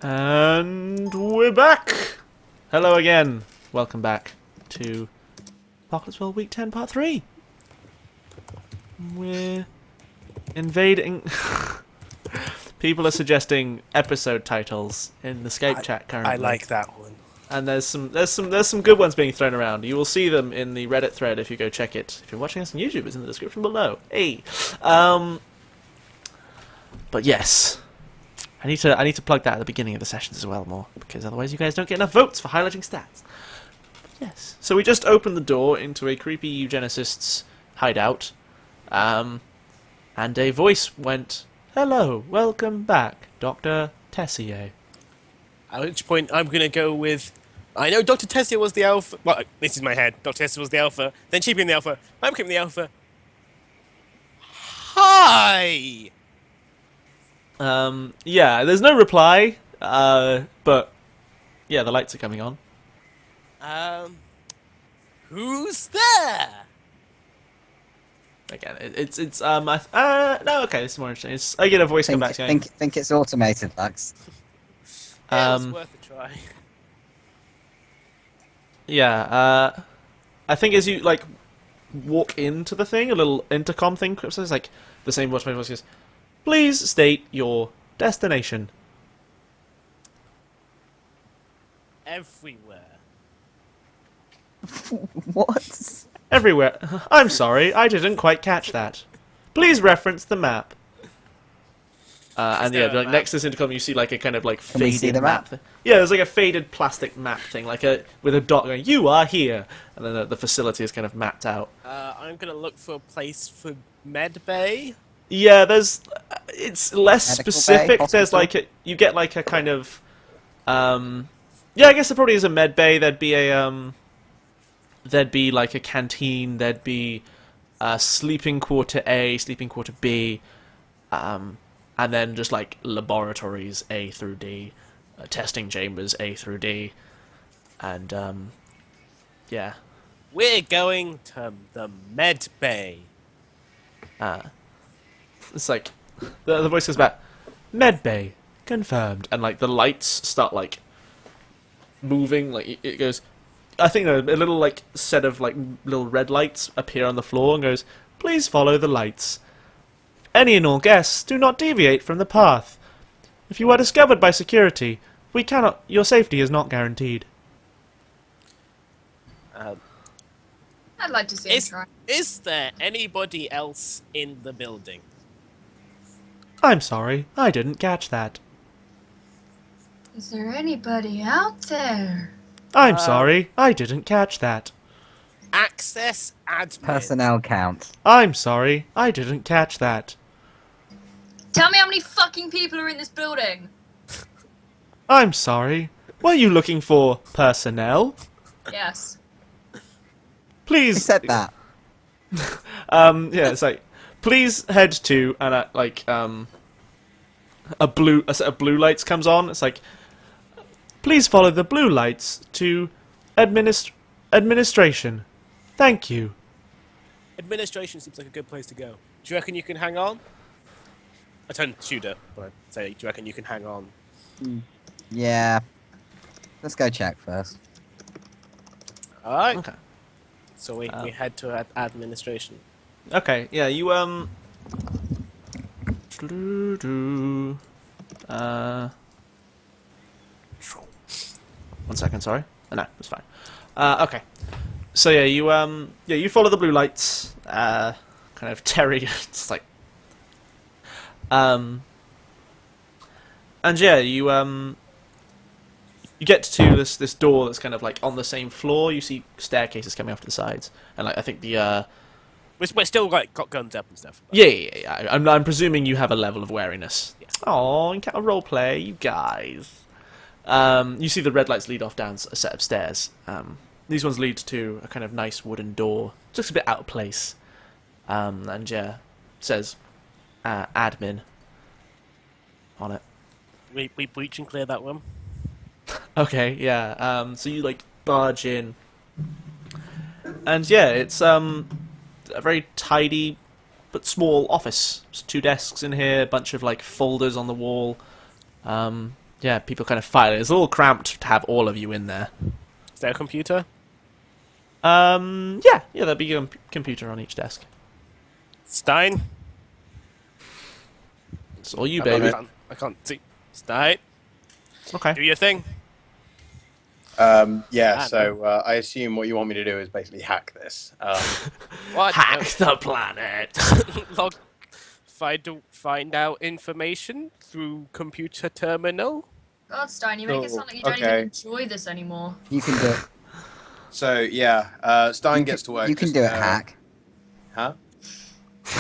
And we're back! Hello again. Welcome back to Apocalypse World Week 10 Part 3. We're invading... People are suggesting episode titles in the Skype chat currently. I like that one. And there's some good ones being thrown around. You will see them in the Reddit thread if you go check it. If you're watching us on YouTube, it's in the description below. Hey. But yes. I need to plug that at the beginning of the sessions as well more, because otherwise you guys don't get enough votes for highlighting stats. Yes. So we just opened the door into a creepy eugenicist's hideout, and a voice went, "Hello, welcome back, Dr. Tessier." At which point I'm going to go with... I know Dr. Tessier was the alpha... Well, this is my head. Dr. Tessier was the alpha. Then she became the alpha. I became the alpha. Hi! Yeah, there's no reply, but yeah, the lights are coming on. Who's there? Again, no, okay, this is more interesting. I get a voice come back saying, think it's automated, Lux. Yeah, it's worth a try. yeah, I think as you, like, walk into the thing, a little intercom thing, it's like, the same voice goes, "Please state your destination." Everywhere. What? Everywhere. I'm sorry, I didn't quite catch that. Please reference the map. And yeah, like, next to this intercom, you see like a kind of like Can we see faded the map? thing. Yeah, there's like a faded plastic map thing, like with a dot going, "You are here," and then the facility is kind of mapped out. I'm going to look for a place for med bay. Yeah, it's less Medical specific. bay, There's hospital? like you get like a kind of, yeah, I guess there probably is a med bay. There'd be like a canteen. There'd be sleeping quarter A, sleeping quarter B, and then just like laboratories A through D, testing chambers A through D, and yeah. We're going to the med bay. It's like the voice goes back, "Med bay confirmed," and like the lights start like moving. Like it goes. I think a little like set of like little red lights appear on the floor and goes, "Please follow the lights. Any and all guests do not deviate from the path. If you are discovered by security, we cannot. Your safety is not guaranteed." I'd like to see him try. Is there anybody else in the building? "I'm sorry, I didn't catch that." Is there anybody out there? "I'm sorry, I didn't catch that." Access admin. Personnel count. "I'm sorry, I didn't catch that." Tell me how many fucking people are in this building. "I'm sorry, were you looking for personnel? Yes. Who Please." said that? Yeah, it's like, "Please head to," and a set of blue lights comes on. It's like, "Please follow the blue lights to administration. Thank you." Administration seems like a good place to go. Do you reckon you can hang on? I turn to Tudor, but I say, do you reckon you can hang on? Yeah. Let's go check first. Alright. Okay. So we head to administration. Okay. Yeah. You One second. Sorry. Oh, no, it's fine. Okay. So yeah, you follow the blue lights. Kind of Terry. It's like. And yeah, you get to this door that's kind of like on the same floor. You see staircases coming off to the sides, and like I think the We're still like got guns up and stuff. yeah. I'm presuming you have a level of wariness. Yeah. Oh, encounter roleplay, you guys. You see the red lights lead off down a set of stairs. These ones lead to a kind of nice wooden door, just a bit out of place. And yeah, it says admin on it. We breach and clear that room. Okay, yeah. So you like barge in, and yeah, it's a very tidy but small office. There's 2 desks in here, a bunch of like folders on the wall. yeah, people kind of file it. It's a little cramped to have all of you in there. Is there a computer? Yeah, there'll be a computer on each desk. Stein? It's all you, I baby. can't see. Stein, Okay. do your thing. Yeah, so I assume what you want me to do is basically hack this. What? Hack the planet. Log. Find out information through computer terminal. God, Stein, you make it sound like you don't Okay. even enjoy this anymore. You can do it. So yeah, Stein You gets can, to work. you can just, do it, hack. Huh?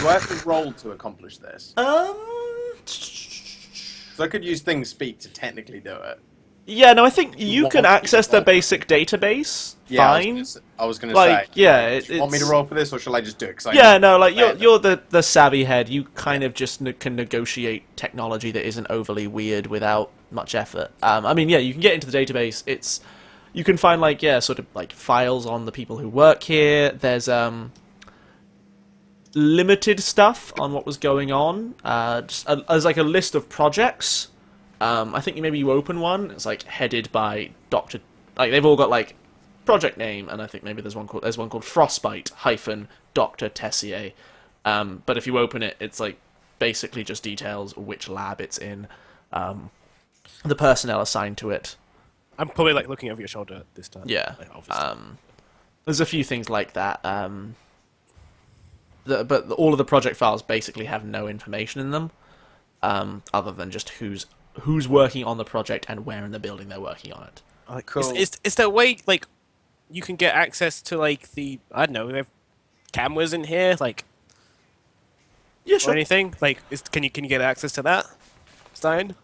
Do I have to roll to accomplish this? So I could use things speak to technically do it. Yeah, no, I think you can Want me to access the roll? basic database. Yeah, Fine. I was gonna Like, say. yeah, Do you want me to it's- roll for this, or shall I just do it? 'Cause I Yeah, know no, like better. you're the savvy head. You kind of just can negotiate technology that isn't overly weird without much effort. I mean, yeah, you can get into the database. You can find like sort of like files on the people who work here. There's limited stuff on what was going on. There's like a list of projects. I think maybe you open one. It's like headed by Doctor. Like they've all got like project name, and I think maybe there's one called Frostbite hyphen Dr. Tessier. But if you open it, it's like basically just details which lab it's in, the personnel assigned to it. I'm probably like looking over your shoulder this time. Yeah. Like, obviously. There's a few things like that. But all of the project files basically have no information in them, other than just who's working on the project and where in the building they're working on it. Like, Cool. Is there a way like you can get access to like the I don't know, they have cameras in here, like Yeah, or anything? Like, can you get access to that, Stein?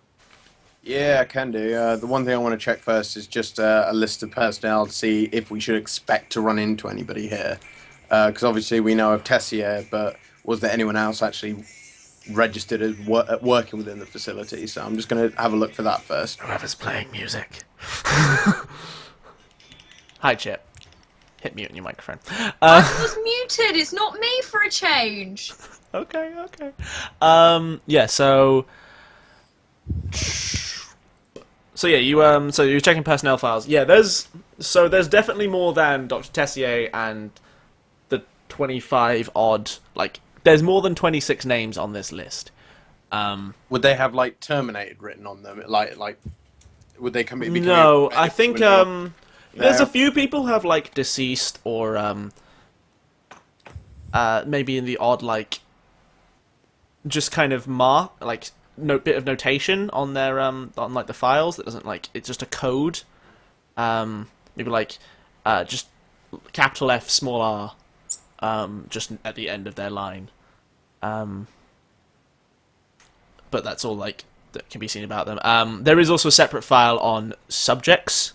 Yeah, I can do. The one thing I want to check first is just a list of personnel to see if we should expect to run into anybody here. Because obviously we know of Tessier, but was there anyone else actually registered as working within the facility? So I'm just going to have a look for that first. Whoever's playing music. Hi, Chip. Hit mute on your microphone. I was muted. It's not me for a change. Okay. Yeah. So yeah, so you're checking personnel files. Yeah, there's definitely more than Dr. Tessier and the 25 odd. Like, there's more than 26 names on this list. Would they have like terminated written on them? Like would they come? No, I think there's No. a few people who have like deceased or maybe in the odd like just kind of like bit of notation on their on like the files that doesn't like it's just a code. Maybe like just capital F small r just at the end of their line. But that's all like that can be seen about them. There is also a separate file on subjects,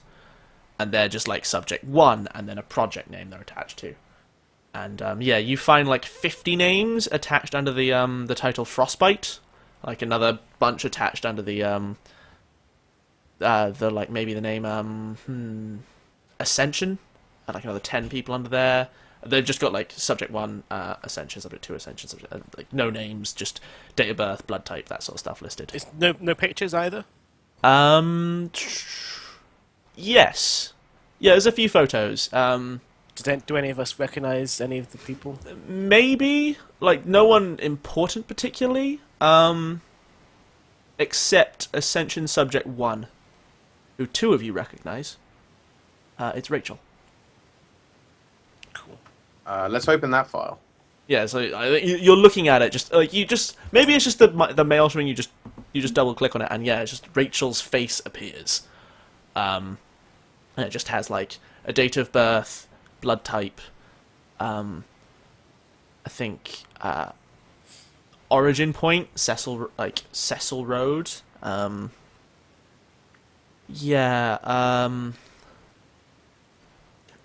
and they're just like subject 1 and then a project name they're attached to. And yeah, you find like 50 names attached under the title Frostbite, like another bunch attached under the like maybe the name Ascension, and like another 10 people under there. They've just got like subject 1 Ascension, subject 2 Ascension, subject, like no names, just date of birth, blood type, that sort of stuff listed. Is no pictures either? Yes. Yeah, there's a few photos. Do any of us recognize any of the people? Maybe, like, no one important particularly, except Ascension Subject 1, who 2 of you recognize. It's Rachel. Cool. Let's open that file. Yeah, so you're looking at it, just like maybe it's just the mail string. You just double click on it, and yeah, it's just Rachel's face appears. And it just has like a date of birth, blood type, I think origin point, Cecil Road.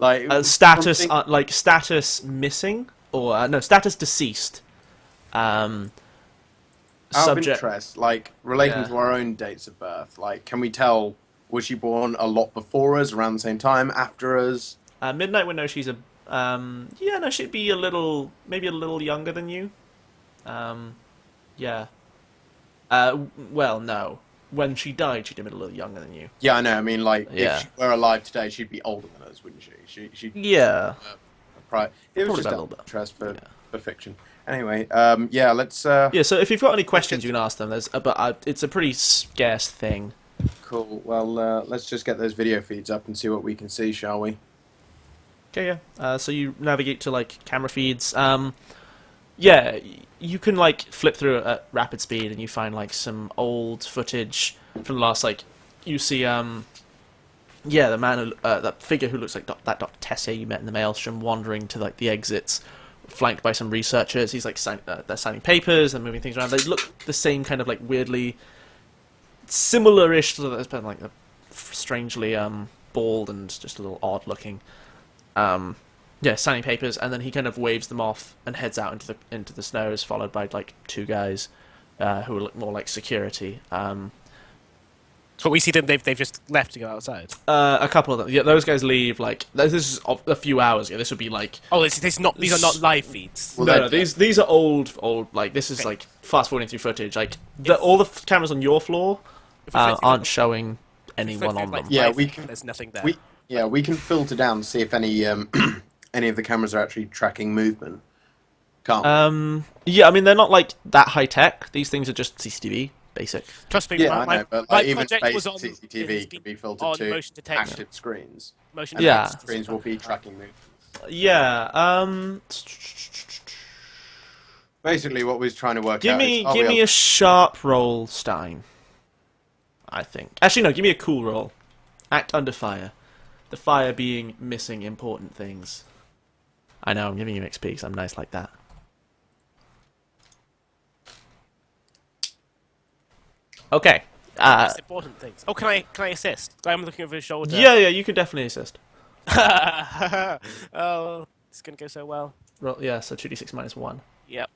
Like Status something- status missing or no status deceased. Out of Subject. interest, like relating Yeah. to our own dates of birth, like can we tell was she born a lot before us, around the same time, after us? Midnight would know she's a she'd be maybe a little younger than you. Yeah. Well, no. when she died, she'd have been a little younger than you. Yeah, I know. I mean, like, Yeah. if she were alive today, she'd be older than us, wouldn't she? She'd Yeah. It was Probably just about a a little bit. interest for, Yeah. for fiction. Anyway, yeah, let's. Yeah. So if you've got any questions, you can ask them. It's a pretty scarce thing. Cool. Well, let's just get those video feeds up and see what we can see, shall we? Okay, yeah. So you navigate to like camera feeds. Yeah, you can like flip through it at rapid speed, and you find like some old footage from the last like you see yeah, the man who, that figure who looks like that Dr. Tessier you met in the maelstrom wandering to like the exits, flanked by some researchers. He's like they're signing papers and moving things around. They look the same kind of like weirdly similar-ish to this, but like strangely bald and just a little odd looking. Yeah, signing papers, and then he kind of waves them off and heads out into the snows, followed by like two guys who look more like security. But we see them; they've just left to go outside. A couple of them. Yeah, those guys leave like this is a few hours ago. This would be like Oh, these are not live feeds. Well, no, that- these are old. Like this is Okay. like fast forwarding through footage. Like all the cameras on your floor If we flip through aren't the- showing if we anyone flip through, on like, them. Yeah, live we feed, can- There's nothing there. we can filter down and see if any any of the cameras are actually tracking movement. Can't. Yeah, I mean they're not like that high tech. These things are just CCTV, basic. Trust me, yeah, I my know, but my like, even project was basic on CCTV has could been be filtered on to motion detection. active screens. Motion And Yeah. detection active screens will be tracking movement. Yeah. Basically, what we're trying to work Give out me is... give me a sharp roll, Stein. I think. Actually, no. Give me a cool roll. Act under fire. The fire being missing important things. I know. I'm giving you XP because I'm nice like that. Okay. Most important things. Oh, can I assist? I'm looking over his shoulder. Yeah, you could definitely assist. Oh, it's gonna go so well. Roll, yeah, so 2d6 minus 1. Yep.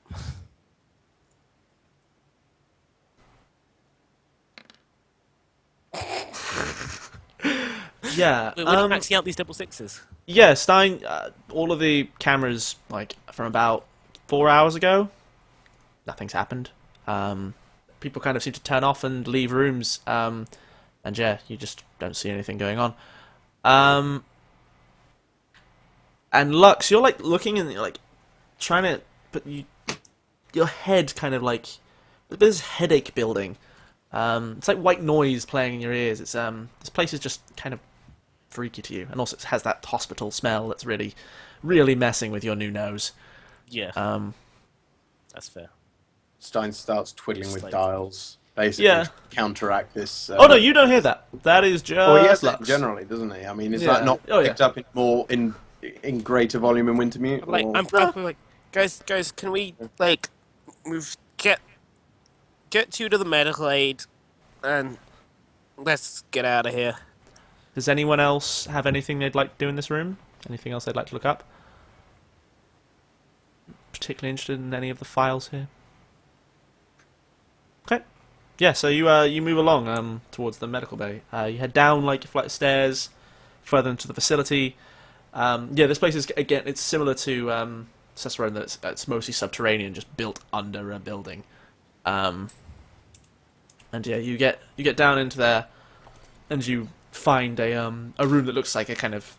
Yeah. We're not maxing out these double sixes. Yeah, Stein, all of the cameras, like, from about 4 hours ago, nothing's happened. People kind of seem to turn off and leave rooms, and yeah, you just don't see anything going on. And Lux, you're, like, looking and you're, like, trying to, but your head kind of, like, there's this headache building. It's like white noise playing in your ears. It's, this place is just kind of freaky to you, and also it has that hospital smell that's really, really messing with your new nose. Yeah. That's fair. Stein starts twiddling with Like- dials, basically Yeah. to counteract this... Oh no, you don't hear that. That is just Well, he has that Lux. generally, doesn't he? I mean, is Yeah. that not Oh, yeah. picked up in greater volume in Wintermute? Like or- I'm like, guys, can we like move get you to the medical aid and let's get out of here. Does anyone else have anything they'd like to do in this room? Anything else they'd like to look up? Particularly interested in any of the files here? Okay. Yeah, so you move along towards the medical bay. You head down like a flight of stairs, further into the facility. Yeah, this place is again. It's similar to Cicerone. That it's mostly subterranean, just built under a building. And yeah, you get down into there, and you find a room that looks like a kind of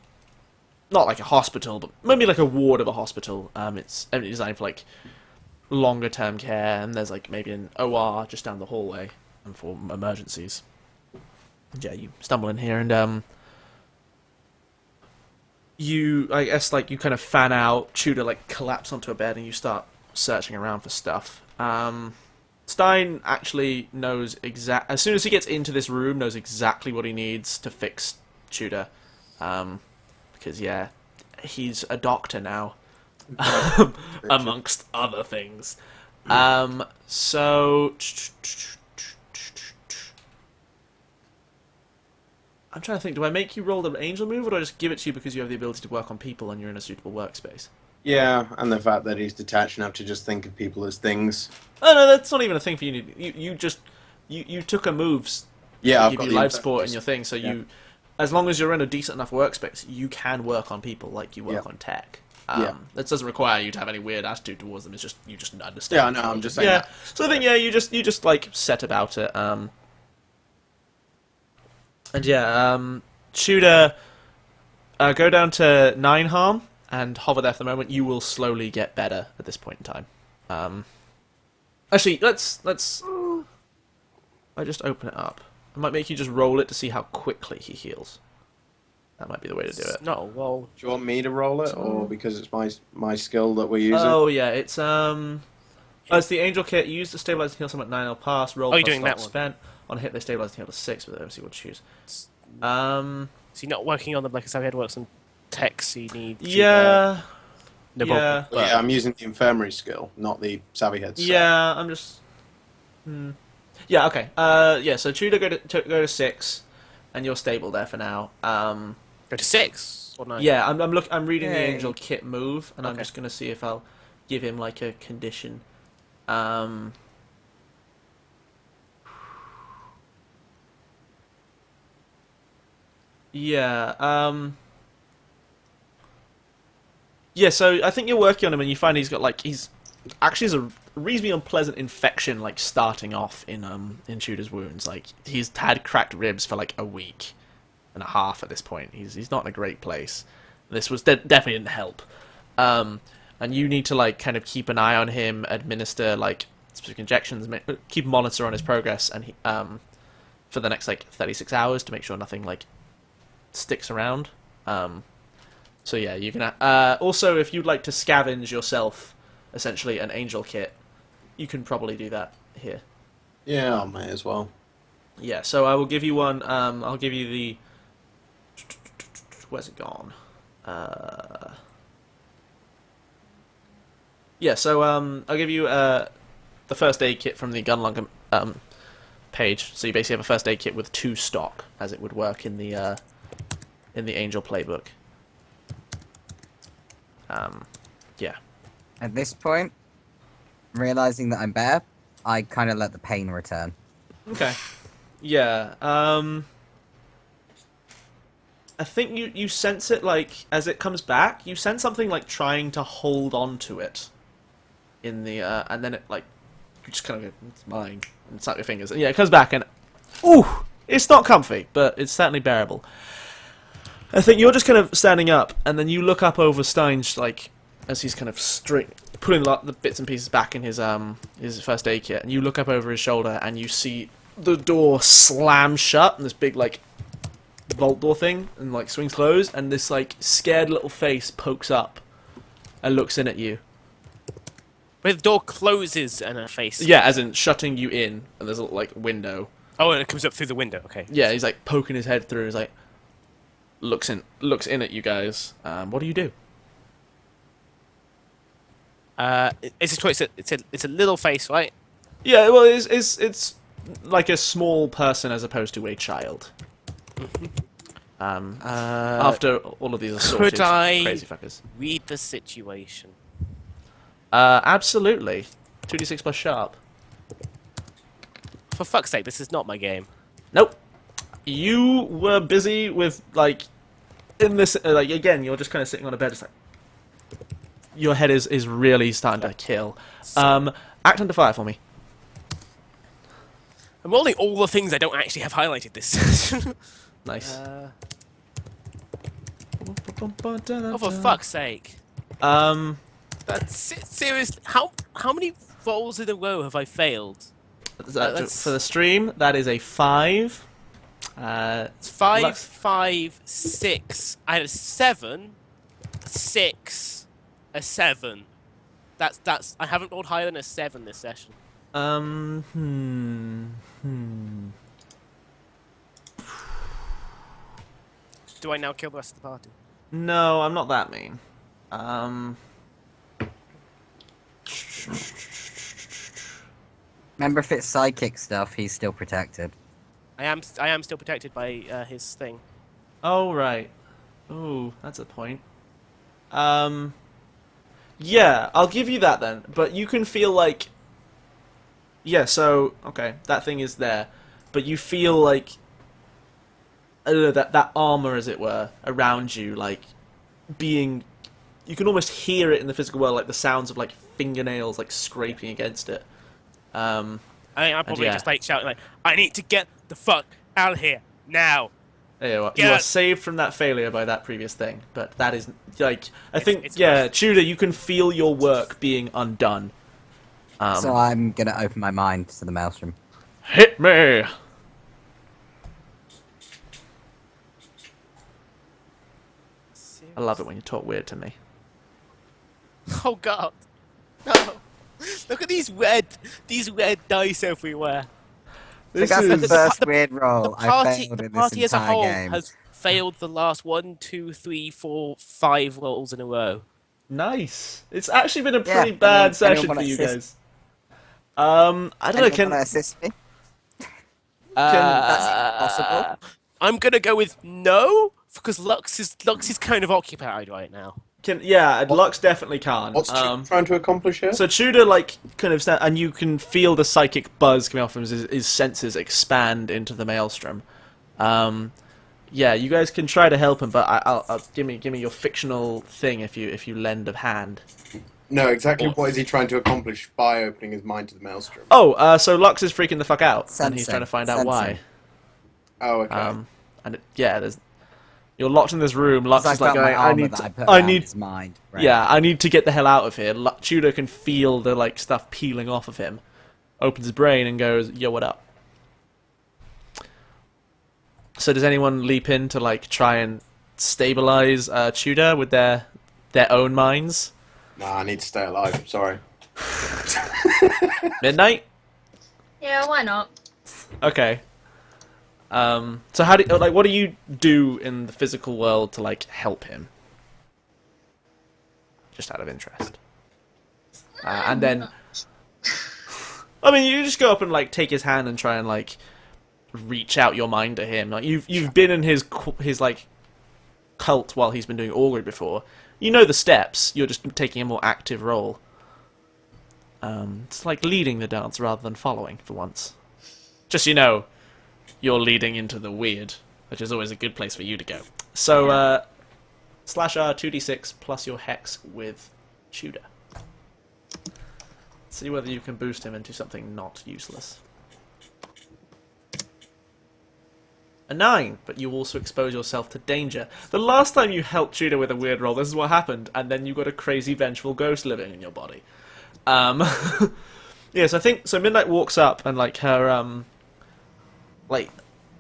not like a hospital, but maybe like a ward of a hospital. It's evidently designed for like longer term care, and there's like maybe an OR just down the hallway and for emergencies. And yeah, you stumble in here, and you, I guess, like you kind of fan out. Tudor like collapse onto a bed, and you start searching around for stuff. Stein actually knows as soon as he gets into this room, knows exactly what he needs to fix Tudor, because yeah, he's a doctor now, amongst other things. So I'm trying to think. Do I make you roll the angel move, or do I just give it to you because you have the ability to work on people and you're in a suitable workspace? Yeah, and the fact that he's detached enough to just think of people as things. Oh no, that's not even a thing for you. You took a moves. Yeah, to I've give got you the life info. support in your thing, so Yeah. you, as long as you're in a decent enough workspace, you can work on people like you work Yeah. on tech. Yeah. That doesn't require you to have any weird attitude towards them. It's just you just understand. Yeah, I know, I'm just saying yeah. that. So I think yeah, you just like set about it. And yeah, Tudor, go down to 9 harm and hover there for the moment. You will slowly get better at this point in time. Actually, let's. I just open it up. I might make you just roll it to see how quickly he heals. That might be the way to do it. No, well, Do you want me to roll it, or because it's my skill that we're using? Oh yeah, it's it's the angel kit. Use the stabilize and heal someone at 9 or pass. Roll Oh, you're plus doing slot that one. spent. On a hit, they stabilize and heal to 6, but obviously we'll choose. is he not working on the like a head works on techs? You need. To, Yeah. no Yeah. Well, yeah, I'm using the infirmary skill, not the savvy head. Yeah, I'm just. Yeah. Okay. Yeah. So Tudor go to 6, and you're stable there for now. Go to 6 or 9. Yeah. I'm reading the Yay. angel kit move, and I'm Okay. just gonna see if I'll give him like a condition. Yeah. Yeah. So I think you're working on him, and you find he's got like he's actually has a reasonably unpleasant infection like starting off in Tudor's wounds. Like he's had cracked ribs for like a week and a half at this point. He's not in a great place. This was definitely didn't help. And you need to like kind of keep an eye on him, administer like specific injections, keep a monitor on his progress, and for the next like 36 hours to make sure nothing like sticks around. So yeah, you can also if you'd like to scavenge yourself, essentially an angel kit, you can probably do that here. Yeah, I may as well. Yeah, so I will give you one. I'll give you the. Where's it gone? Yeah, so I'll give you the first aid kit from the Gunlung page. So you basically have a first aid kit with 2 stock, as it would work in the Angel playbook. Yeah. At this point, realizing that I'm better, I kind of let the pain return. Okay. Yeah. I think you sense it like as it comes back. You sense something like trying to hold on to it. In the and then it like you just kind of go, it's mine, and snap your fingers. And yeah, it comes back and ooh, it's not comfy, but it's certainly bearable. I think you're just kind of standing up, and then you look up over Stein's like as he's kind of putting the bits and pieces back in his first aid kit, and you look up over his shoulder and you see the door slam shut and this big like vault door thing and like swings closed, and this like scared little face pokes up and looks in at you. Where the door closes and a face. Yeah, as in shutting you in, and there's a little like window. Oh, and it comes up through the window. Okay. Yeah, he's like poking his head through. He's like looks in at you guys. What do you do? It's a choice. It's a little face, right? Yeah, well, it's like a small person as opposed to a child. After all of these assorted Could I crazy fuckers. read the situation? Absolutely. 2d6 plus sharp. For fuck's sake, this is not my game. Nope. You were busy with like in this like again. You're just kind of sitting on a bed, just like your head is really starting to kill. Act under fire for me. I'm rolling all the things I don't actually have highlighted this session. Nice. Oh, for fuck's sake! That's seriously. How many rolls in a row have I failed? That's- For the stream, that is a 5. It's 5, Lux- 5, 6. I had a 7, 6, a 7. That's. I haven't rolled higher than a 7 this session. Do I now kill the rest of the party? No, I'm not that mean. Remember, if it's psychic stuff, he's still protected. I am still protected by his thing. Oh, right. Ooh, that's a point. Yeah, I'll give you that then. But you can feel like... Yeah, so, okay, that thing is there. But you feel like... I don't know, that armor, as it were, around you, like, being... You can almost hear it in the physical world, like the sounds of, like, fingernails, like, scraping against it. I probably yeah. just like shouting like, "I need to get the fuck out of here now!" You Yeah. are saved from that failure by that previous thing, but that is like I think it's yeah, worth- Tudor, you can feel your work being undone. So I'm gonna open my mind to the maelstrom. Hit me. I love it when you talk weird to me. Oh god. No. Look at these red dice everywhere. So This that's the is first the- weird The roll I party, failed the in this party as a entire whole game. has failed the last 1, 2, 3, 4, 5 rolls in a row. nice. It's actually been a Yeah, pretty bad anyone session wanna for you assist? guys. I don't know. Anyone Can wanna assist me? can That's even possible. I'm gonna go with no because Lux is kind of occupied right now. yeah? Lux definitely can't. What's Tudor trying to accomplish here? So Tudor, like, kind of, and you can feel the psychic buzz coming off from his senses expand into the maelstrom. Yeah, you guys can try to help him, but I'll give me your fictional thing if you lend a hand. No, exactly what is he trying to accomplish by opening his mind to the maelstrom? Oh, so Lux is freaking the fuck out, and he's Sensing, trying to find out why. sensing. Oh, okay. You're locked in this room. Lux I is like felt my going, armor that I put I around need, his mind. Right. yeah, I need to get the hell out of here. Tudor can feel the like stuff peeling off of him. Opens his brain and goes, "Yo, what up?" So does anyone leap in to like try and stabilize Tudor with their own minds? Nah, I need to stay alive. Sorry. Midnight? Yeah, why not? Okay. So how do what do you do in the physical world to like help him? Just out of interest. And then, I mean, you just go up and like take his hand and try and like reach out your mind to him. Like you've been in his like cult while he's been doing augury before. You know the steps. You're just taking a more active role. It's like leading the dance rather than following for once. Just so you know, you're leading into the weird, which is always a good place for you to go. So slash R 2d6 plus your hex with Tudor. See whether you can boost him into something not useless. A 9, but you also expose yourself to danger. The last time you helped Tudor with a weird roll, this is what happened, and then you got a crazy vengeful ghost living in your body. Yes, I think so. Midnight walks up and like her like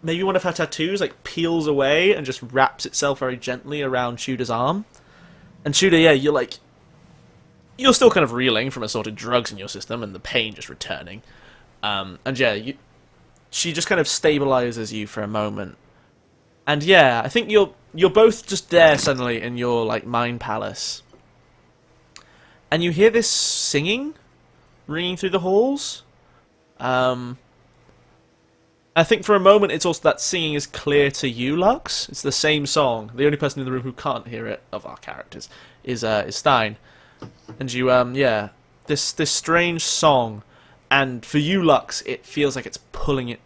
maybe one of her tattoos like peels away and just wraps itself very gently around Tudor's arm. And Tudor, yeah, you're still kind of reeling from assorted drugs in your system and the pain just returning. And yeah, she just kind of stabilizes you for a moment. And yeah, I think you're both just there suddenly in your like mind palace. And you hear this singing ringing through the halls. I think for a moment it's also that singing is clear to you, Lux. It's the same song. The only person in the room who can't hear it of our characters is Stein. And you yeah, this strange song, and for you, Lux, it feels like it's pulling you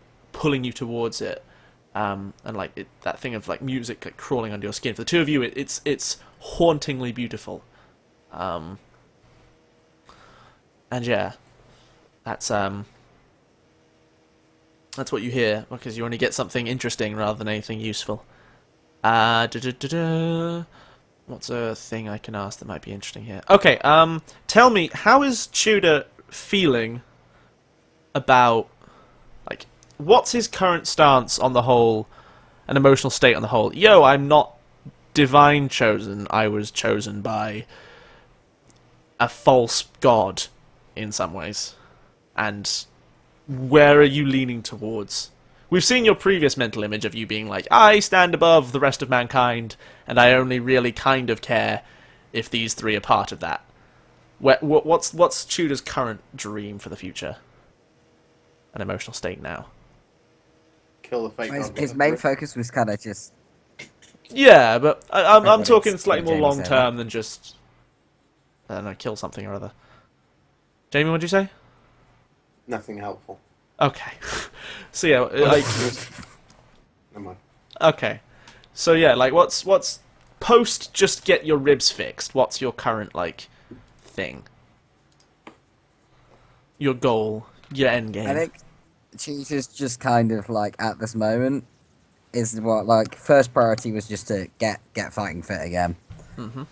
towards it. And like that thing of like music like crawling under your skin. For the two of you, it's hauntingly beautiful. And yeah, that's what you hear, because you only get something interesting rather than anything useful. What's a thing I can ask that might be interesting here? Okay, tell me, how is Tudor feeling about, like, what's his current stance on the whole, an emotional state on the whole? Yo, I'm not divine chosen, I was chosen by a false god, in some ways. And where are you leaning towards? We've seen your previous mental image of you being like, I stand above the rest of mankind, and I only really kind of care if these three are part of that. What's Tudor's current dream for the future? An emotional state now. Kill the fake His main focus was kind of just Yeah, but I'm what talking it's slightly more Jamie long said, term than just, I don't know, kill something or other. Jamie, what'd you say? Nothing helpful. Okay. So yeah, like, Never mind. okay. So yeah, like, what's post just get your ribs fixed? What's your current like thing? Your goal, your end game. I think she's just kind of like at this moment is what like first priority was just to get fighting fit again,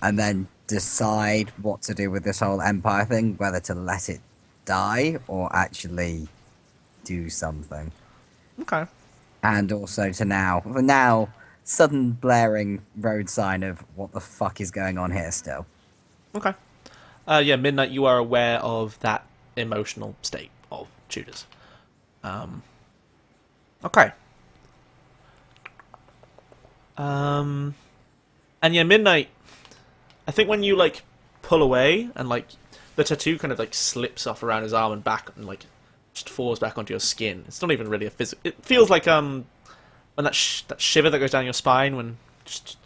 and then decide what to do with this whole empire thing, whether to let it die or actually do something. Okay. And also to now, sudden blaring road sign of what the fuck is going on here still. Okay. Yeah, Midnight, you are aware of that emotional state of Tudors. Okay. And yeah, Midnight, I think when you, like, pull away and, like, the tattoo kind of, like, slips off around his arm and back and, like, just falls back onto your skin. It's not even really a physical... It feels like, when that shiver that goes down your spine when just...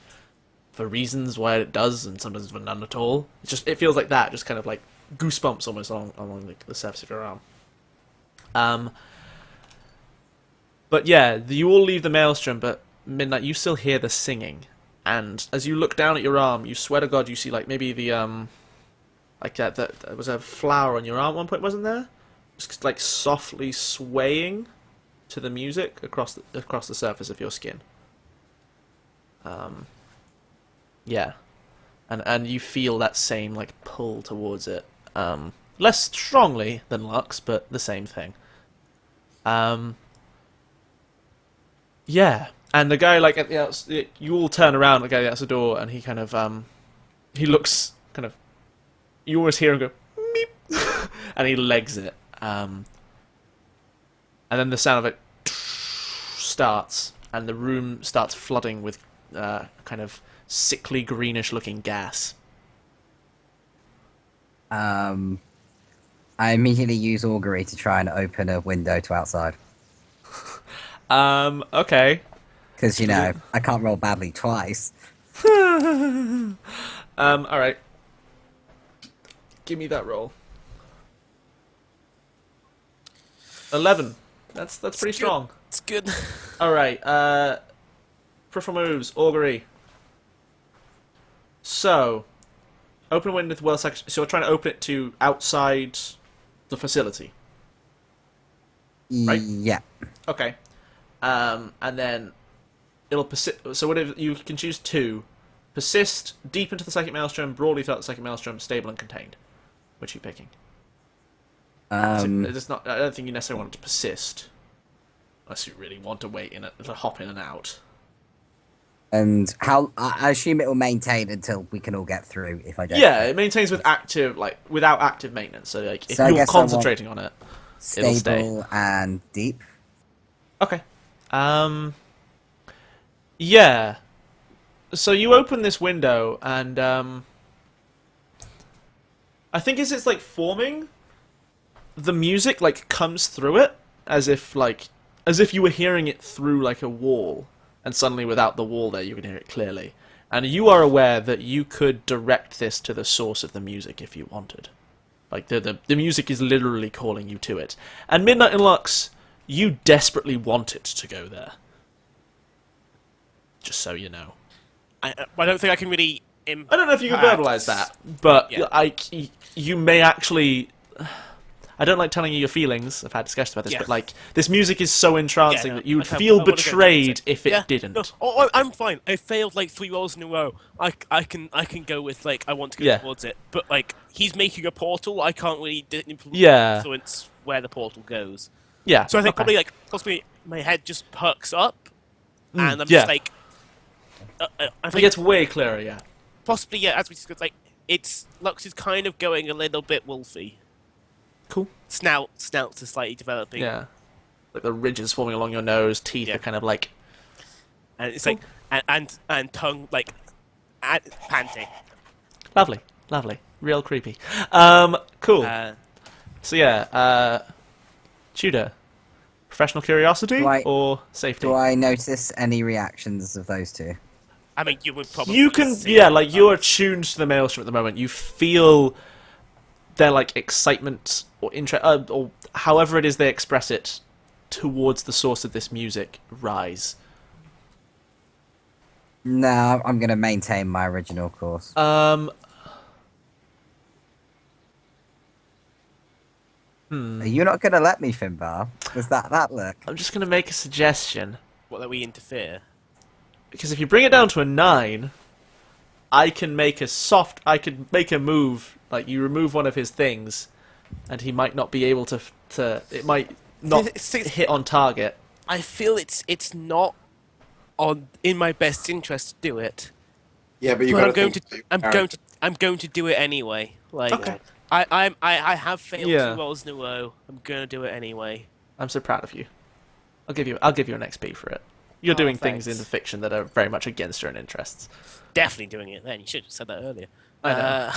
for reasons why it does, and sometimes for none at all. It feels like that, just kind of like goosebumps almost along like, the surface of your arm. But yeah, you all leave the maelstrom, but Midnight, you still hear the singing, and as you look down at your arm, you swear to God, you see like maybe the like that there was a flower on your arm at one point, wasn't there? Just like softly swaying to the music across the surface of your skin. Yeah, and you feel that same like pull towards it, less strongly than Lux, but the same thing. Yeah, and the guy like at the outside, you all turn around, the guy outside the door, and he kind of he looks kind of, you always hear him go meep, and he legs it, and then the sound of it starts, and the room starts flooding with kind of sickly greenish looking gas. I immediately use augury to try and open a window to outside. Okay. Because, you know, I can't roll badly twice. Alright. Give me that roll. 11. That's pretty strong. It's good. Alright, peripheral moves, augury. So, open a window with well section. So you're trying to open it to outside the facility. Right? Yeah. Okay. And then it'll persist. So whatever you can choose two: persist, deep into the psychic maelstrom, broadly throughout the psychic maelstrom, stable and contained. Which are you picking? It's not. I don't think you necessarily want it to persist, unless you really want to wait in it to hop in and out. And how I assume it will maintain until we can all get through. If I don't. Yeah, it maintains with active, like without active maintenance. So like if So I you're guess I want concentrating on it, it'll stay. Stable and deep. Okay. Yeah. So you open this window, and I think as it's like forming, the music like comes through it as if you were hearing it through like a wall, and suddenly without the wall there you can hear it clearly. And you are aware that you could direct this to the source of the music if you wanted. Like the music is literally calling you to it. And Midnight and Lux, you desperately want it to go there. Just so you know. I don't think I can really. I don't know if you can verbalize that, but Yeah. you may actually. I don't like telling you your feelings. I've had discussions about this, Yeah. but like this music is so entrancing Yeah, no, that you would I feel wanna go betrayed down if it Yeah, didn't. No, I'm fine. I failed like 3 rolls in a row. I can go with like I want to go Yeah. towards it, but like he's making a portal. I can't really Yeah. influence where the portal goes. Yeah. So I think okay. possibly my head just perks up, and I'm yeah. just like. I It think gets way clearer. Yeah. possibly as we discussed, like Lux is kind of going a little bit wolfy. Cool. Snouts are slightly developing. Yeah. Like the ridges forming along your nose, teeth Yeah. are kind of like. And it's like and tongue like panting. Lovely. Real creepy. Cool. So yeah, Tudor. Professional curiosity or safety? Do I notice any reactions of those two? I mean, you would probably. You can, see yeah, it, like you're attuned to the maelstrom at the moment. You feel their like excitement or interest, or however it is they express it, towards the source of this music rise. No, I'm gonna maintain my original course. Are you not gonna let me, Finbar? Was that look? I'm just gonna make a suggestion. What, that we interfere? Because if you bring it down to a 9, I can make I could make a move, like you remove one of his things, and he might not be able to it might not hit on target. I feel it's not in my best interest to do it. Yeah, but you But got I'm going to do it anyway. Like, Okay. I have failed Yeah. 2 rolls in a row. I'm gonna do it anyway. I'm so proud of you. I'll give you an XP for it. You're Oh, doing things thanks. in the fiction that are very much against your own interests. Definitely doing it then. You should have said that earlier. I know. Uh,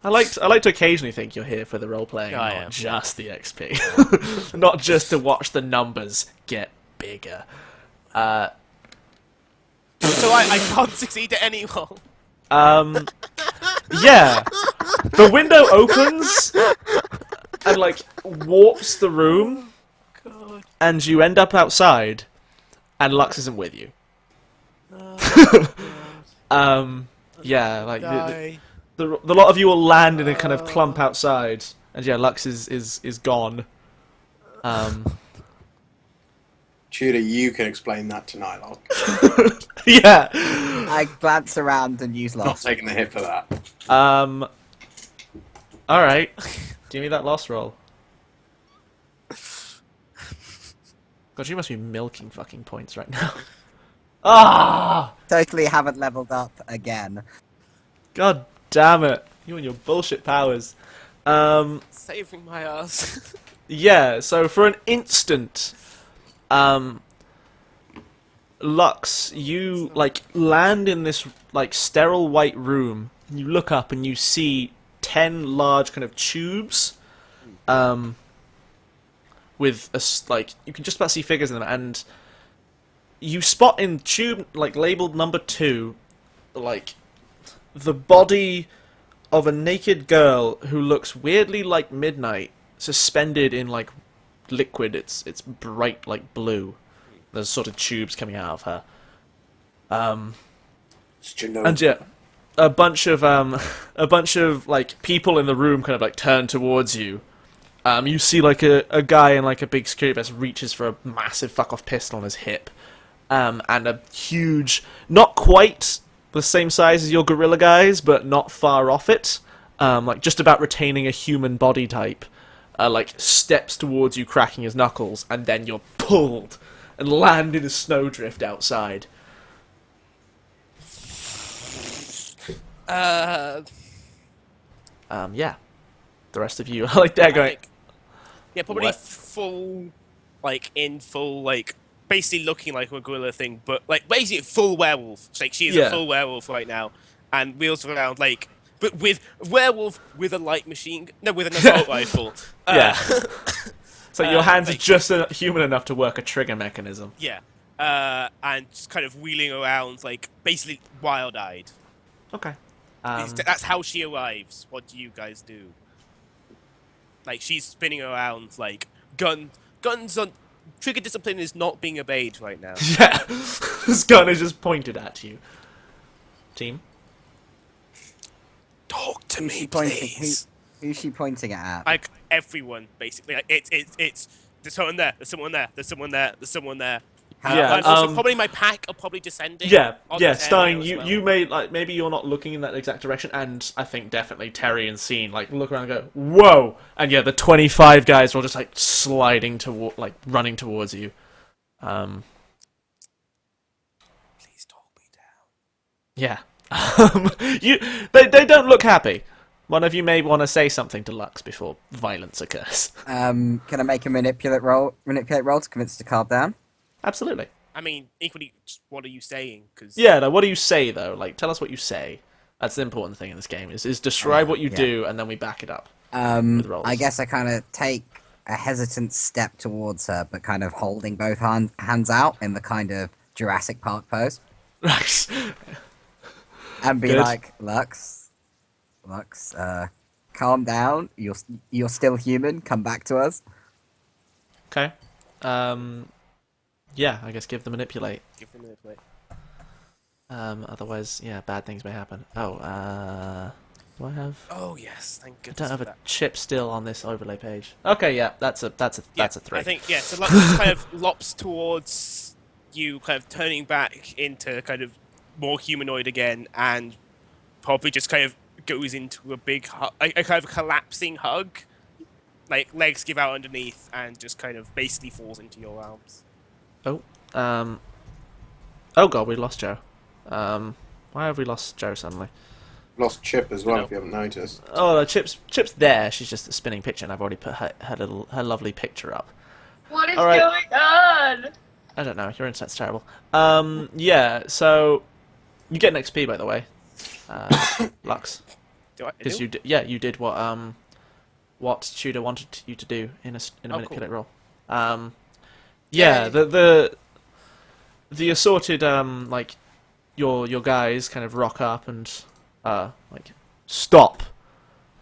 I like to occasionally think you're here for the role playing, Oh, and I not am. just the XP, not just to watch the numbers get bigger. so I can't succeed at any roll. Yeah, the window opens and like warps the room, God. and you end up outside, and Lux isn't with you. Yeah, like Die. the lot of you will land in a kind of clump outside, and yeah, Lux is gone. Tudor, you can explain that tonight. I'll Yeah. I glance around and use not lost. taking the hit for that. All right. Give me that loss roll. God, you must be milking fucking points right now. Ah! Totally haven't leveled up again. God damn it! You and your bullshit powers. Saving my ass. Yeah. So for an instant, Lux, you like land in this like sterile white room. And you look up and you see 10 large kind of tubes, with like you can just about see figures in them, and you spot in tube like labeled number 2, like the body of a naked girl who looks weirdly like Midnight, suspended in like liquid. It's bright like blue. There's sort of tubes coming out of her. And yeah, a bunch of like people in the room kind of like turn towards you. You see like a guy in like a big security vest reaches for a massive fuck off pistol on his hip, and a huge, not quite the same size as your gorilla guys, but not far off it, like just about retaining a human body type, like steps towards you, cracking his knuckles, and then you're pulled and land in a snowdrift outside. Yeah. The rest of you are like they're going. Yeah, probably What? full, like, basically looking like a gorilla thing, but, like, basically full werewolf. Like, she's Yeah. a full werewolf right now, and wheels around, like, but with werewolf with a light machine, no, with an assault rifle. Yeah. So your hands are like- just human enough to work a trigger mechanism. Yeah, and just kind of wheeling around, like, basically wild-eyed. Okay. That's how she arrives. What do you guys do? Like, she's spinning around, like, guns on... Trigger discipline is not being obeyed right now. Yeah. This gun is just pointed at you. Team. Talk to me, Pointing, please. who's she pointing it at? Like, everyone, basically. Like, it's... There's someone there, there's someone there, there's someone there, there's someone there. Yeah, And also, probably my pack are probably descending. Yeah, on yeah, this Stein, area as well. you may, like, maybe you're not looking in that exact direction, and I think definitely Terry and Scene, like, look around and go, whoa! And yeah, the 25 guys are all just, like, sliding toward, like, running towards you. Please talk me down. Yeah. They don't look happy. One of you may want to say something to Lux before violence occurs. Can I make a manipulate roll to convince it to calm down? Absolutely. I mean, equally, just what are you saying? Cause Yeah, no, what do you say, though? Like, tell us what you say. That's the important thing in this game, is describe what you yeah. do, and then we back it up. With rolls. I guess I kind of take a hesitant step towards her, but kind of holding both hands out in the kind of Jurassic Park pose, and be Good. like, Lux, calm down. You're still human. Come back to us. Okay. Yeah, I guess give the manipulate. give them a play. Otherwise, yeah, bad things may happen. Oh, do I have... Oh yes, thank I goodness. don't have for a that. chip still on this overlay page. Okay, yeah, that's a 3. I think yeah. So Lux just kind of lops towards you kind of turning back into kind of more humanoid again, and probably just kind of goes into a big a kind of collapsing hug, like legs give out underneath, and just kind of basically falls into your arms. Oh, oh god, we lost Joe. Why have we lost Joe suddenly? Lost Chip as well, No. if you haven't noticed. Oh, no, Chip's there. She's just a spinning picture, and I've already put her lovely picture up. What is All right. going on? I don't know. Your internet's terrible. Yeah. So you get an XP, by the way, Lux, because you you did what Tudor wanted you to do in a minute cool. kill it roll. Yeah. The assorted like your guys kind of rock up and like stop.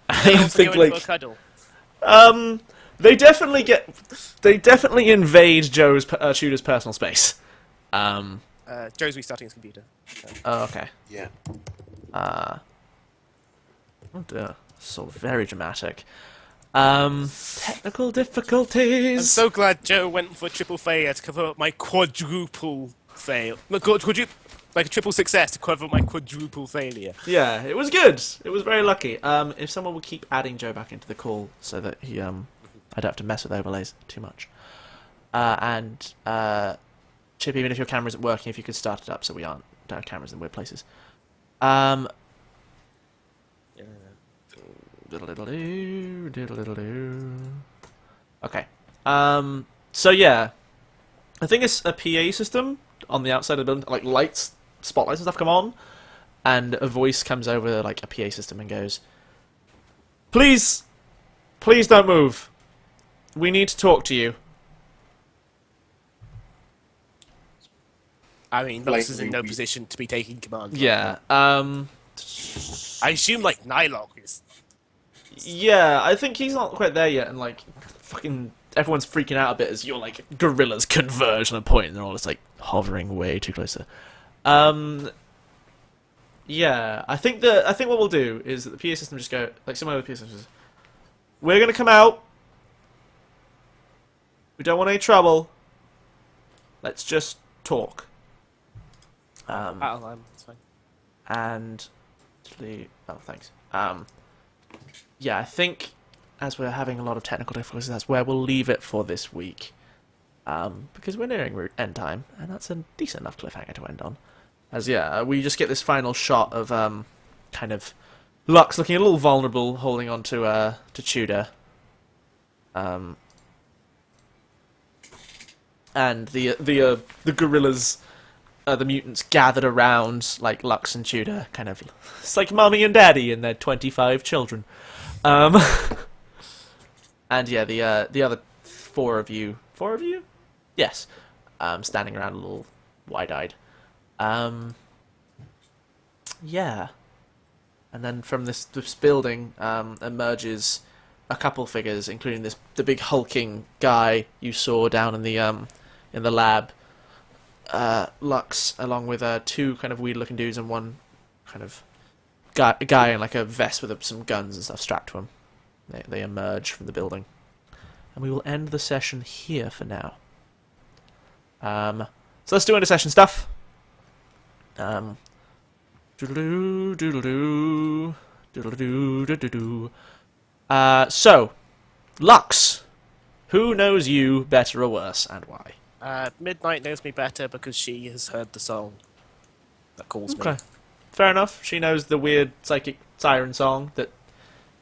I think Go into a like cuddle. they definitely invade Tudor's personal space. Joe's restarting his computer. Oh, okay. Yeah. Oh dear. So very dramatic. Technical I'm difficulties. so glad Joe went for triple failure to cover up my quadruple fail. No, like a triple success to cover up my quadruple failure. Yeah, it was good. It was very lucky. If someone would keep adding Joe back into the call so that he I don't have to mess with overlays too much. And Chip, even if your camera isn't working, if you could start it up so we don't have cameras in weird places. Diddle-diddle-doo, diddle-diddle-doo. Okay. So yeah, I think it's a PA system on the outside of the building, like lights, spotlights and stuff come on, and a voice comes over like a PA system and goes, "Please, please don't move. We need to talk to you." I mean, Lux is in no Blatantly. position to be taking command. Yeah. I assume like Nylock is. Yeah, I think he's not quite there yet, and like, fucking everyone's freaking out a bit as your like gorillas converge on a point, and they're all just like hovering way too closer. Yeah, I think what we'll do is that the PA system just go like some other PA systems. We're gonna come out. We don't want any trouble. Let's just talk. It's fine. And oh, thanks. Yeah, I think as we're having a lot of technical difficulties, that's where we'll leave it for this week. Because we're nearing end time, and that's a decent enough cliffhanger to end on. As yeah, we just get this final shot of kind of Lux looking a little vulnerable, holding on to Tudor. And the gorillas, the mutants gathered around like Lux and Tudor, kind of it's like mommy and daddy and their 25 children. And yeah, the other four of you, yes, standing around a little wide-eyed. Yeah, and then from this building emerges a couple figures, including the big hulking guy you saw down in the lab. Lux, along with two kind of weird-looking dudes and one kind of guy in like a vest with some guns and stuff strapped to him. They emerge from the building, and we will end the session here for now. So let's do end of session stuff. Doodle-doo, doodle-doo, doodle-doo, doodle-doo. So, Lux, who knows you better or worse, and why? Midnight knows me better because she has heard the song that calls me. Okay, fair enough. She knows the weird psychic siren song that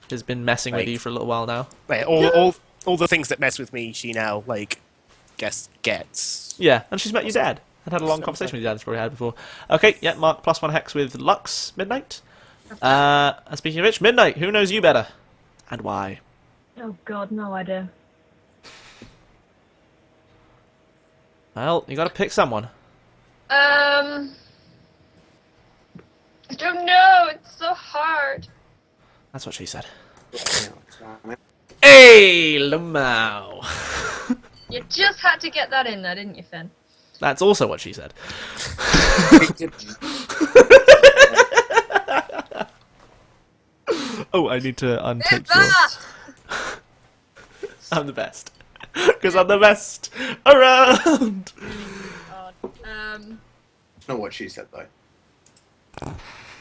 has been messing with Like- you for a little while now. Like, all the things that mess with me, she now like gets. Yeah, and she's met your dad and had a long So conversation with your dad as probably had before. Okay, yeah, mark +1 hex with Lux, Midnight. And speaking of which, Midnight, who knows you better? And why? Oh god, no idea. Well, you gotta pick someone. I don't know, it's so hard. That's what she said. Hey, Lamau! You just had to get that in there, didn't you, Finn? That's also what she said. Oh, I need to untick your... Ah! I'm the best. Because I'm the best around! God. Not what she said though.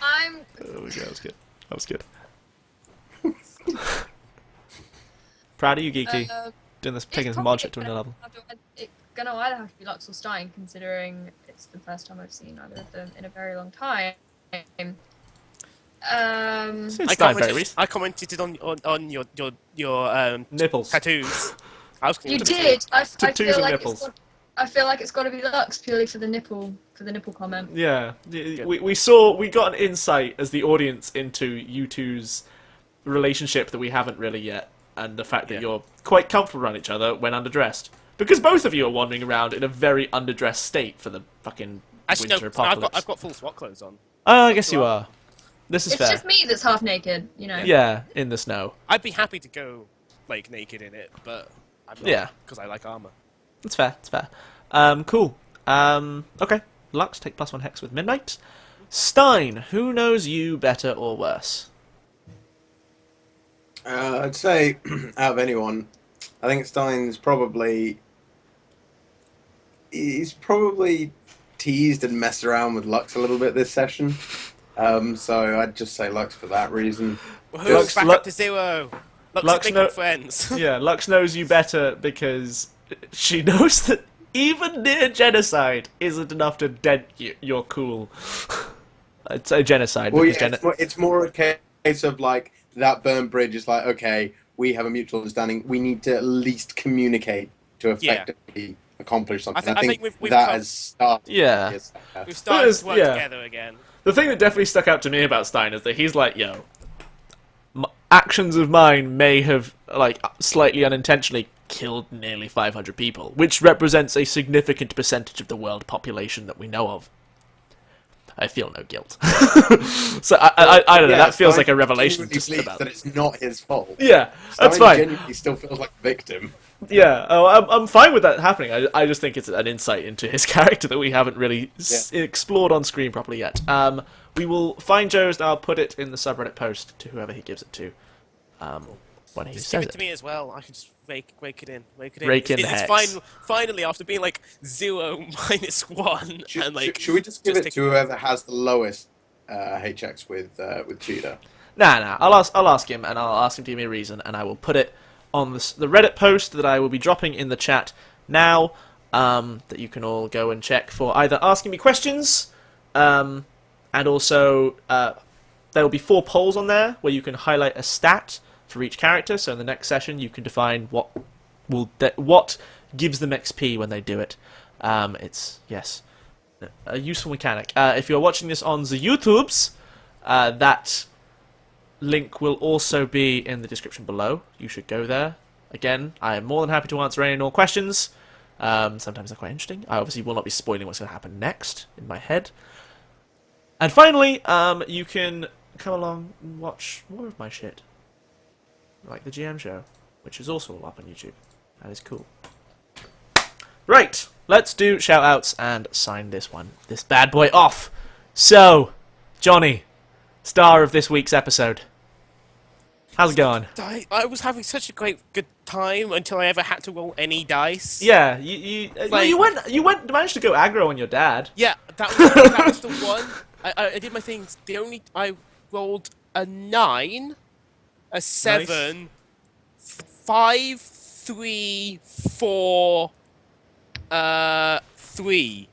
I'm Oh, yeah, that was good. That was good. Proud of you, Geeky. Doing this, taking this mod shit to another level. It's gonna either have to be Lux or Stein, considering it's the first time I've seen either of them in a very long time. Since Stein very recent. I commented on your Nipples. tattoos. I was You commenting. did. I Tattoos feel and like nipples. I feel like it's got to be Lux purely for the nipple comment. Yeah, we got an insight as the audience into you two's relationship that we haven't really yet, and the fact that you're quite comfortable around each other when underdressed. Because both of you are wandering around in a very underdressed state for the fucking Actually, winter no, apocalypse. I've got full SWAT clothes on. Oh, I guess you are. This is It's fair. just me that's half naked, you know. Yeah, in the snow. I'd be happy to go like naked in it, but I'm not, Yeah. because I like armor. It's fair. It's fair. Cool. Okay. Lux, take +1 hex with Midnight. Stein, who knows you better or worse? I'd say out of anyone, I think Stein's probably teased and messed around with Lux a little bit this session. So I'd just say Lux for that reason. Who's back up to 0? Lux is making friends. Yeah, Lux knows you better because she knows that even near genocide isn't enough to dent your cool. I'd say genocide. Well, Because yeah, it's more a case of like that burnt bridge is like, okay, we have a mutual understanding. We need to at least communicate to effectively accomplish something. I think we've that come- has started. Yeah. We've started to work Yeah. together again. The thing that definitely stuck out to me about Stein is that he's like, yo, actions of mine may have, like, slightly unintentionally killed nearly 500 people, which represents a significant percentage of the world population that we know of. I feel no guilt. So I don't know, that feels Stein like a revelation genuinely just believes about... that it's not his fault. Yeah, that's Stein fine. genuinely still feels like a victim. Yeah, I'm fine with that happening. I just think it's an insight into his character that we haven't really explored on screen properly yet. We will find Joe's and I'll put it in the subreddit post to whoever he gives it to. When he Just says give it to me as well. I can just rake it in. Rake it in. Rake in it's the it's hex. finally, after being like 0 - 1, and like... Should we just give just it to whoever has the lowest HX with Tudor? Nah. I'll ask him, and I'll ask him to give me a reason, and I will put it on the Reddit post that I will be dropping in the chat now. That you can all go and check for either asking me questions, and also there will be 4 polls on there where you can highlight a stat for each character. So in the next session, you can define what gives them XP when they do it. It's a useful mechanic. If you're watching this on the YouTubes, that link will also be in the description below. You should go there. Again, I am more than happy to answer any and all questions. Sometimes they're quite interesting. I obviously will not be spoiling what's going to happen next in my head. And finally, you can come along and watch more of my shit. Like the GM show, which is also up on YouTube. That is cool. Right, let's do shout-outs and sign this bad boy off. So, Johnny, star of this week's episode. How's it going? I was having such a good time until I ever had to roll any dice. Yeah, you managed to go aggro on your dad. Yeah, that was the one. I did my things. I rolled a 9, a 7, 5, 3, 4, 3.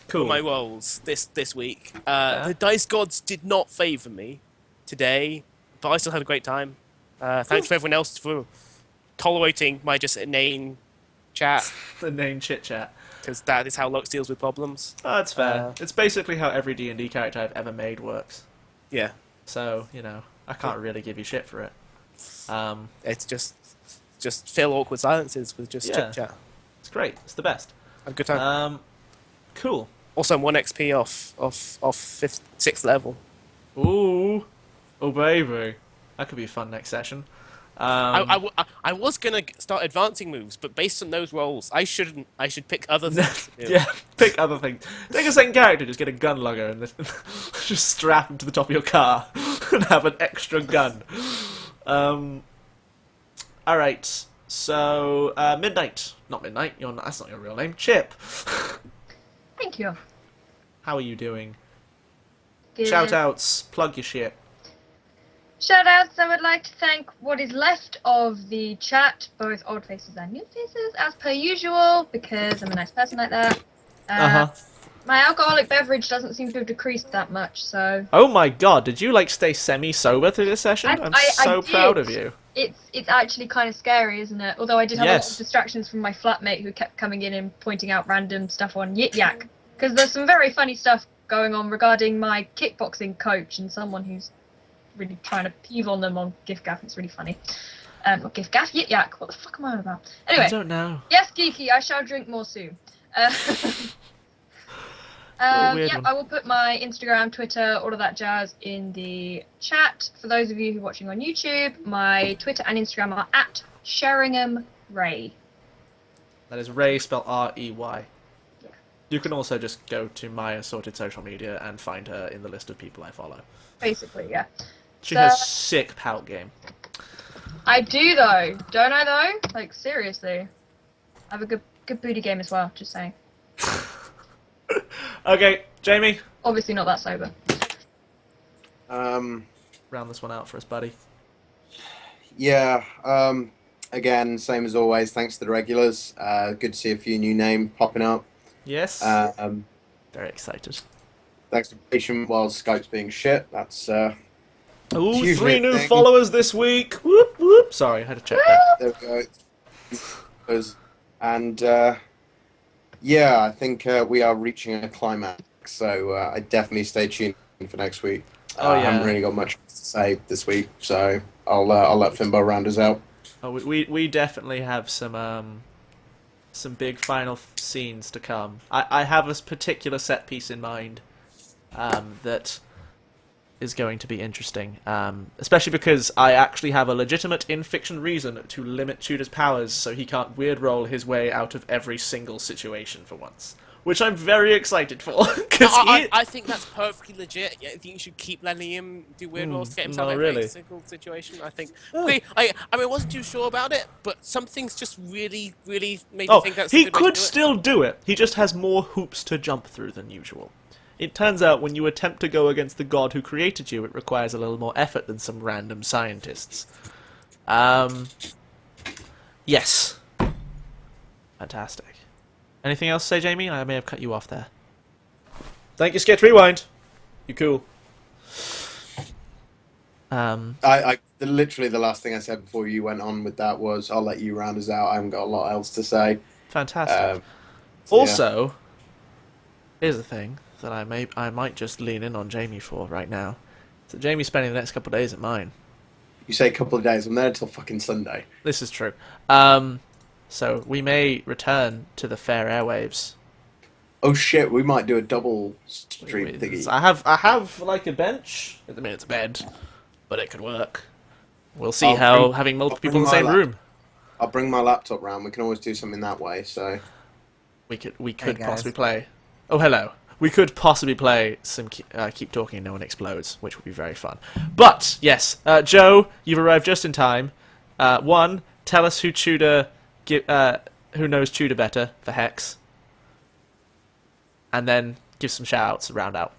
Cool. For my rolls this week. The dice gods did not favour me today, but I still had a great time. Thanks for everyone else for tolerating my just inane chat, The name chit chat. because that is how Lux deals with problems. Oh, that's fair. It's basically how every D&D character I've ever made works. Yeah, So, I can't really give you shit for it. it's just fill awkward silences with just Yeah. chit chat. It's great. It's the best. Have a good time. Cool. Also, I'm 1 XP off 6th level. Ooh. Oh, baby. That could be fun next session. I was gonna start advancing moves, but based on those rolls, I shouldn't. I should pick other things. to do. Yeah, pick other things. Take a second character, just get a gun lugger and just strap him to the top of your car and have an extra gun. Alright, so, Midnight. Not Midnight, that's not your real name. Chip. Thank you. How are you doing? Good. Shout outs, plug your shit. Shoutouts, I would like to thank what is left of the chat, both old faces and new faces, as per usual, because I'm a nice person like that. Uh-huh. My alcoholic beverage doesn't seem to have decreased that much, so Oh my god, did you like stay semi-sober through this session? I'm so did. proud of you. It's actually kind of scary, isn't it? Although I did have a lot Yes. of distractions from my flatmate who kept coming in and pointing out random stuff on Yit Yak, because there's some very funny stuff going on regarding my kickboxing coach and someone who's really trying to peeve on them on GIF-GAF. It's really funny. Not GIF-GAF, Yit Yak. What the fuck am I on about? I Anyway, don't know. yes, Geeky, I shall drink more soon. Weird Yeah, one. I will put my Instagram, Twitter, all of that jazz in the chat. For those of you who are watching on YouTube, my Twitter and Instagram are at Sheringham Ray. That is Ray, spelled R-E-Y. Yeah. You can also just go to my assorted social media and find her in the list of people I follow. Basically, yeah. She So- has sick pout game. I do though, don't I though? Like seriously, I have a good booty game as well. Just saying. Okay, Jamie, Obviously not that sober. round this one out for us, buddy. Yeah. Again, same as always. Thanks to the regulars. Good to see a few new names popping up. Yes? Um, Very excited. thanks for patient while Skype's being shit. That's Ooh, usually 3 a new thing. followers this week! Whoop, whoop! Sorry, I had to check that. there we go. And yeah, I think we are reaching a climax. So I definitely stay tuned for next week. Oh, I yeah. haven't really got much to say this week, so I'll let Finbo round us out. Oh, we definitely have some big final scenes to come. I have a particular set piece in mind that is going to be interesting, especially because I actually have a legitimate in-fiction reason to limit Tudor's powers so he can't weird roll his way out of every single situation for once. Which I'm very excited for, because I think that's perfectly legit. Yeah, I think you should keep letting him do weird roles to get himself no, out of really. every single situation. I think. Oh. I mean, I wasn't too sure about it, but some things just really made me think that's a he good way to could do it. still do it. He just has more hoops to jump through than usual. It turns out when you attempt to go against the god who created you, it requires a little more effort than some random scientists. Yes. Fantastic. Anything else to say, Jamie? I may have cut you off there. Thank you, Sketch Rewind. You cool. Literally the last thing I said before you went on with that was I'll let you round us out. I haven't got a lot else to say. Fantastic. So, yeah. Also, here's the thing that I might just lean in on Jamie for right now. So Jamie's spending the next couple of days at mine. You say a couple of days. I'm there until fucking Sunday. This is true. So we may return to the fair airwaves. Oh shit, we might do a double stream thingy. I have like a bench. I mean, it's a bed, but it could work. We'll see having multiple people in the same room. I'll bring my laptop round. We can always do something that way. So We could guys. possibly play. Oh, hello. We could possibly play some Keep Talking and No One Explodes, which would be very fun. But yes, Joe, you've arrived just in time. One, tell us who knows Tudor better for Hex, and then give some shout outs to round out.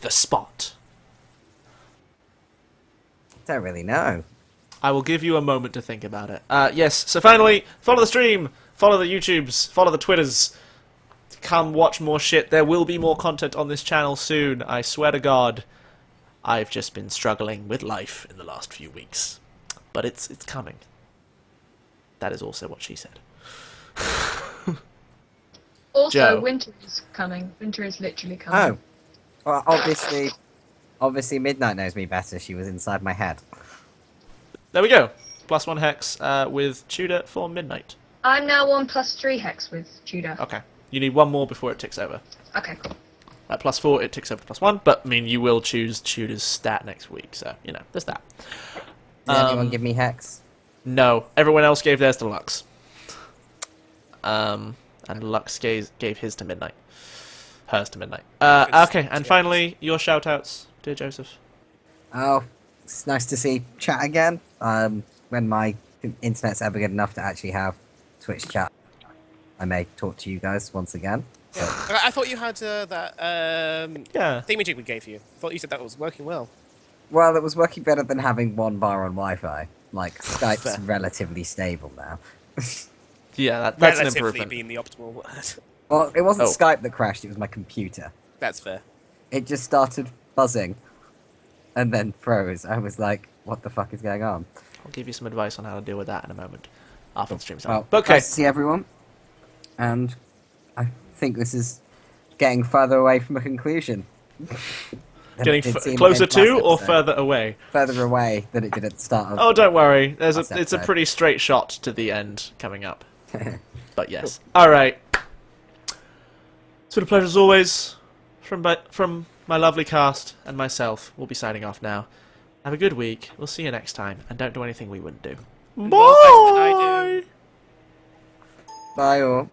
The spot. Don't really know. I will give you a moment to think about it. Yes, so finally, follow the stream, follow the YouTubes, follow the Twitters. Come watch more shit. There will be more content on this channel soon, I swear to God. I've just been struggling with life in the last few weeks. But it's coming. That is also what she said. Also, Joe. winter is coming. Winter is literally coming. Oh, well, obviously, Midnight knows me better. She was inside my head. There we go. +1 hex with Tudor for midnight. I'm now 1+3 hex with Tudor. Okay. You need one more before it ticks over. Okay, cool. At +4, it ticks over to +1, but, I mean, you will choose Tudor's stat next week, so, you know, there's that. Did anyone give me Hex? No. Everyone else gave theirs to Lux. And Lux gave his to Midnight. Hers to Midnight. Okay, and finally, your shout-outs, dear Joseph. Oh, it's nice to see chat again. When my internet's ever good enough to actually have Twitch chat, I may talk to you guys once again. So, I thought you had that Yeah. thingamajig we gave you. I thought you said that was working well. well, it was working better than having one bar on Wi-Fi. Like, Skype's Fair. relatively stable now. Yeah, that's an Relatively improvement. being the optimal word. Well, it wasn't Oh. Skype that crashed, it was my computer. That's fair. It just started buzzing and then froze. I was like, what the fuck is going on? I'll give you some advice on how to deal with that in a moment. After the stream's Well, out. But okay. nice to see everyone. And I think this is getting further away from a conclusion. than Getting it did seem closer in last to or episode. further away? Further away than it did at the start of... Oh, don't worry. It's a episode. pretty straight shot to the end coming up. But yes. All right. It's been a pleasure as always. From my lovely cast and myself, we'll be signing off now. Have a good week. We'll see you next time, and don't do anything we wouldn't do. Well, best that I do. Bye. Bye all.